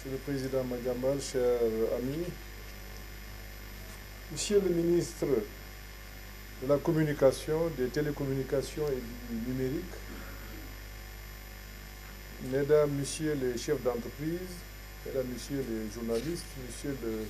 Monsieur le Président Madiambal, chers amis, Monsieur le ministre de la Communication, des Télécommunications et du Numérique, Mesdames, Messieurs les chefs d'entreprise, Mesdames, Messieurs les journalistes, Monsieur le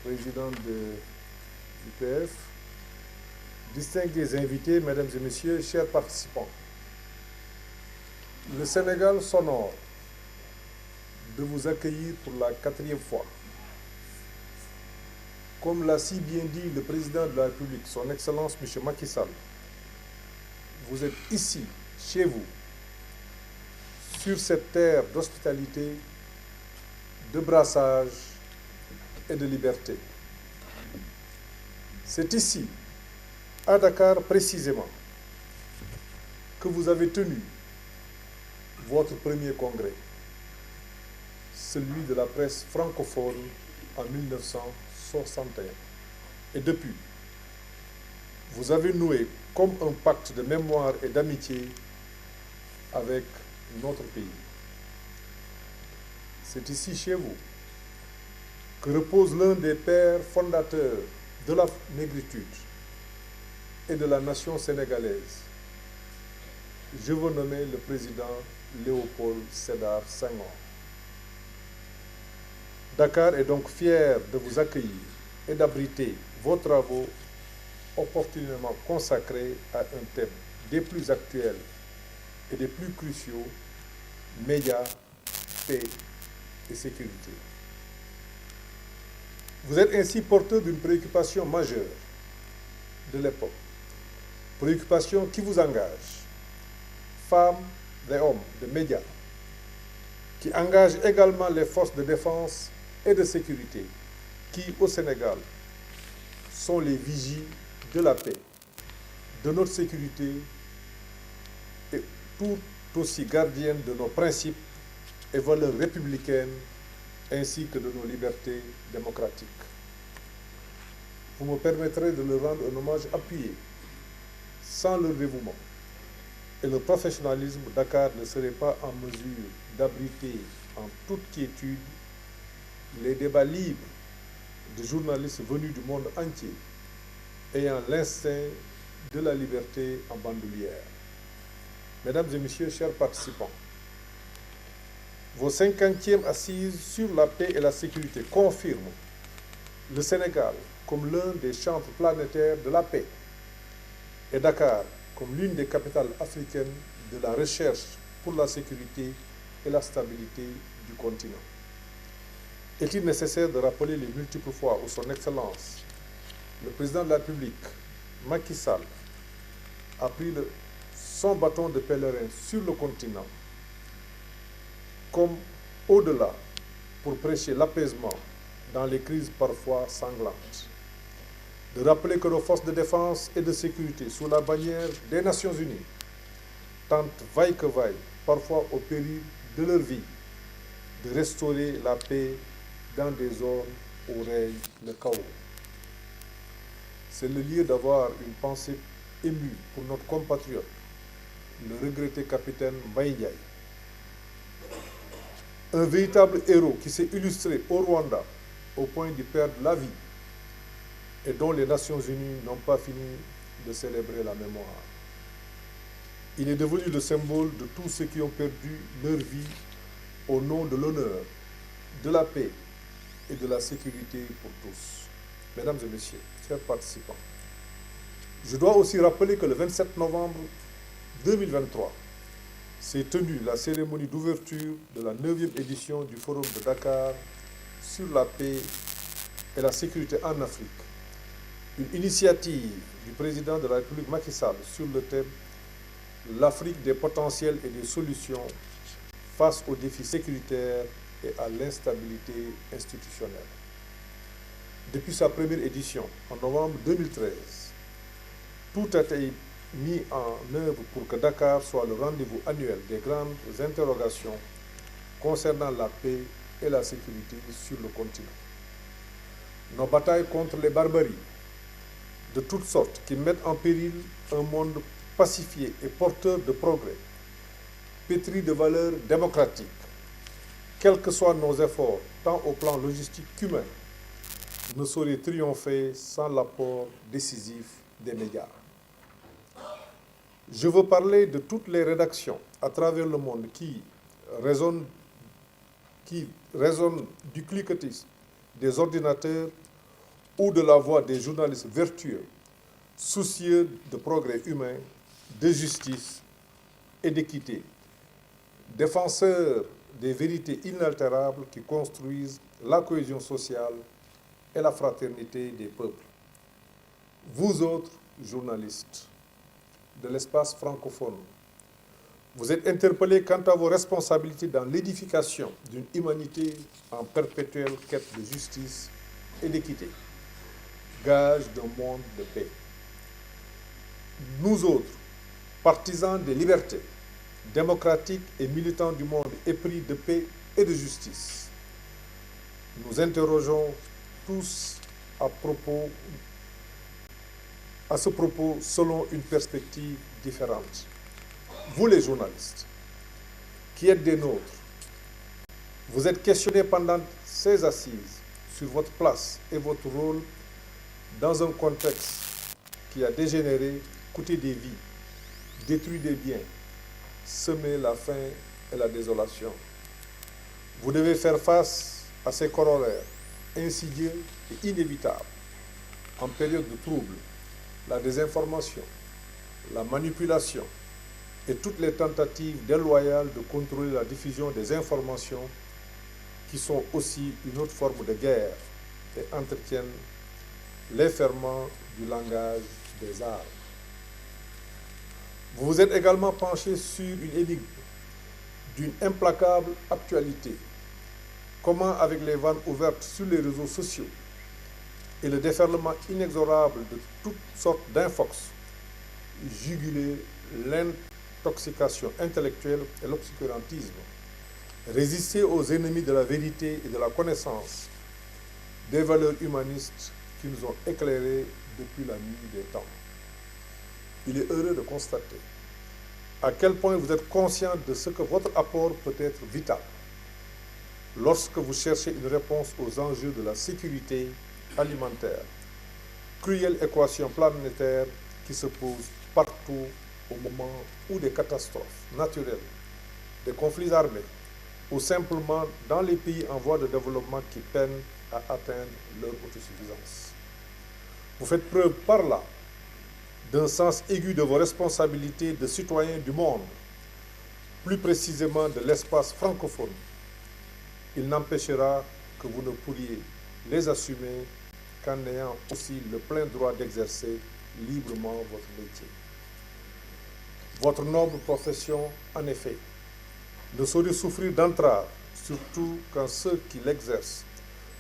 Président de l'UPF, distingués invités, Mesdames et Messieurs, chers participants, le Sénégal s'honore de vous accueillir pour la 4e fois. Comme l'a si bien dit le Président de la République, Son Excellence M. Macky Sall, vous êtes ici, chez vous, sur cette terre d'hospitalité, de brassage et de liberté. C'est ici, à Dakar précisément, que vous avez tenu votre premier congrès, celui de la presse francophone en 1961. Et depuis, vous avez noué comme un pacte de mémoire et d'amitié avec notre pays. C'est ici, chez vous, que repose l'un des pères fondateurs de la négritude et de la nation sénégalaise. Je veux nommer le président Léopold Sédar Senghor. Dakar est donc fier de vous accueillir et d'abriter vos travaux opportunément consacrés à un thème des plus actuels et des plus cruciaux, médias, paix et sécurité. Vous êtes ainsi porteur d'une préoccupation majeure de l'époque, préoccupation qui vous engage, femmes et hommes de médias, qui engage également les forces de défense et de sécurité, qui, au Sénégal, sont les vigies de la paix, de notre sécurité et tout aussi gardiennes de nos principes et valeurs républicaines, ainsi que de nos libertés démocratiques. Vous me permettrez de leur rendre un hommage appuyé. Sans leur dévouement et le professionnalisme, Dakar ne serait pas en mesure d'abriter en toute quiétude les débats libres de journalistes venus du monde entier, ayant l'instinct de la liberté en bandoulière. Mesdames et Messieurs, chers participants, vos 50e assises sur la paix et la sécurité confirment le Sénégal comme l'un des chantres planétaires de la paix et Dakar comme l'une des capitales africaines de la recherche pour la sécurité et la stabilité du continent. Est-il nécessaire de rappeler les multiples fois où Son Excellence, le Président de la République, Macky Sall, a pris son bâton de pèlerin sur le continent, comme au-delà, pour prêcher l'apaisement dans les crises parfois sanglantes. De rappeler que nos forces de défense et de sécurité, sous la bannière des Nations Unies, tentent vaille que vaille, parfois au péril de leur vie, de restaurer la paix dans des zones où règne le chaos. C'est le lieu d'avoir une pensée émue pour notre compatriote, le regretté capitaine Mbaye Ndiaye. Un véritable héros qui s'est illustré au Rwanda au point d'y perdre la vie et dont les Nations Unies n'ont pas fini de célébrer la mémoire. Il est devenu le symbole de tous ceux qui ont perdu leur vie au nom de l'honneur, de la paix et de la sécurité pour tous. Mesdames et Messieurs, chers participants, je dois aussi rappeler que le 27 novembre 2023 s'est tenue la cérémonie d'ouverture de la 9e édition du Forum de Dakar sur la paix et la sécurité en Afrique, une initiative du Président de la République Macky Sall sur le thème « L'Afrique des potentiels et des solutions face aux défis sécuritaires et à l'instabilité institutionnelle ». Depuis sa première édition, en novembre 2013, tout a été mis en œuvre pour que Dakar soit le rendez-vous annuel des grandes interrogations concernant la paix et la sécurité sur le continent. Nos batailles contre les barbaries de toutes sortes qui mettent en péril un monde pacifié et porteur de progrès, pétri de valeurs démocratiques, quels que soient nos efforts, tant au plan logistique qu'humain, ne sauraient triompher sans l'apport décisif des médias. Je veux parler de toutes les rédactions à travers le monde qui résonnent du cliquetis des ordinateurs ou de la voix des journalistes vertueux, soucieux de progrès humain, de justice et d'équité, défenseurs des vérités inaltérables qui construisent la cohésion sociale et la fraternité des peuples. Vous autres journalistes de l'espace francophone, vous êtes interpellés quant à vos responsabilités dans l'édification d'une humanité en perpétuelle quête de justice et d'équité, gage d'un monde de paix. Nous autres, partisans des libertés, démocratiques et militants du monde épris de paix et de justice, nous interrogeons tous à ce propos selon une perspective différente. Vous les journalistes, qui êtes des nôtres, vous êtes questionnés pendant ces assises sur votre place et votre rôle dans un contexte qui a dégénéré, coûté des vies, détruit des biens, semé la faim et la désolation. Vous devez faire face à ces corollaires insidieux et inévitables en période de trouble, la désinformation, la manipulation et toutes les tentatives déloyales de contrôler la diffusion des informations qui sont aussi une autre forme de guerre et entretiennent les ferments du langage des armes. Vous vous êtes également penché sur une énigme d'une implacable actualité. Comment, avec les vannes ouvertes sur les réseaux sociaux et le déferlement inexorable de toutes sortes d'infox, juguler l'intoxication intellectuelle et l'obscurantisme, résister aux ennemis de la vérité et de la connaissance, des valeurs humanistes qui nous ont éclairés depuis la nuit des temps. Il est heureux de constater à quel point vous êtes conscient de ce que votre apport peut être vital lorsque vous cherchez une réponse aux enjeux de la sécurité alimentaire, cruelle équation planétaire qui se pose partout au moment où des catastrophes naturelles, des conflits armés ou simplement dans les pays en voie de développement qui peinent à atteindre leur autosuffisance. Vous faites preuve par là d'un sens aigu de vos responsabilités de citoyens du monde, plus précisément de l'espace francophone. Il n'empêchera que vous ne pourriez les assumer qu'en ayant aussi le plein droit d'exercer librement votre métier. Votre noble profession, en effet, ne saurait souffrir d'entraves, surtout quand ceux qui l'exercent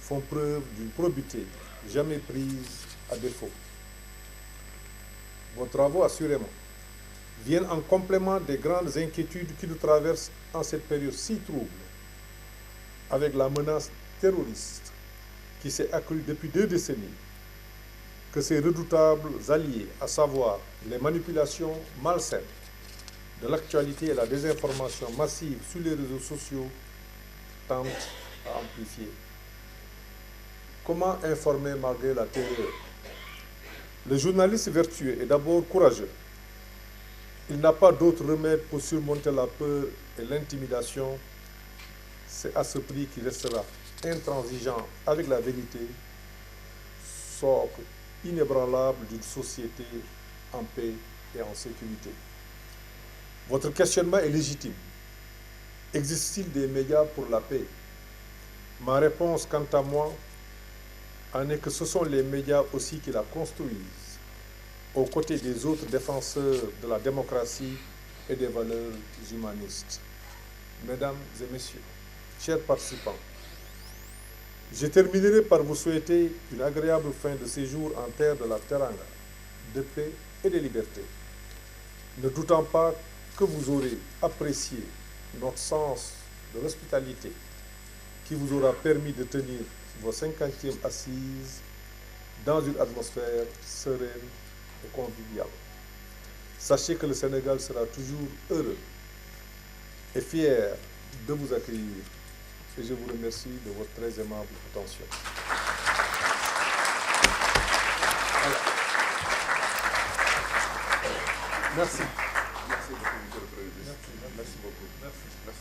font preuve d'une probité jamais prise à défaut. Vos travaux, assurément, viennent en complément des grandes inquiétudes qui nous traversent en cette période si trouble, avec la menace terroriste qui s'est accrue depuis 2 décennies, que ces redoutables alliés, à savoir les manipulations malsaines de l'actualité et la désinformation massive sur les réseaux sociaux, tentent à amplifier. Comment informer malgré la terreur? Le journaliste vertueux est d'abord courageux. Il n'a pas d'autre remède pour surmonter la peur et l'intimidation. C'est à ce prix qu'il restera intransigeant avec la vérité, socle inébranlable d'une société en paix et en sécurité. Votre questionnement est légitime. Existe-t-il des médias pour la paix? Ma réponse, quant à moi, en est que ce sont les médias aussi qui la construisent, aux côtés des autres défenseurs de la démocratie et des valeurs humanistes. Mesdames et messieurs, chers participants, je terminerai par vous souhaiter une agréable fin de séjour en terre de la Teranga, de paix et de liberté, ne doutant pas que vous aurez apprécié notre sens de l'hospitalité qui vous aura permis de tenir vos 50e assises dans une atmosphère sereine et conviviale. Sachez que le Sénégal sera toujours heureux et fier de vous accueillir et je vous remercie de votre très aimable attention. Voilà. Merci. Merci beaucoup, monsieur le Premier ministre. Merci beaucoup. Merci.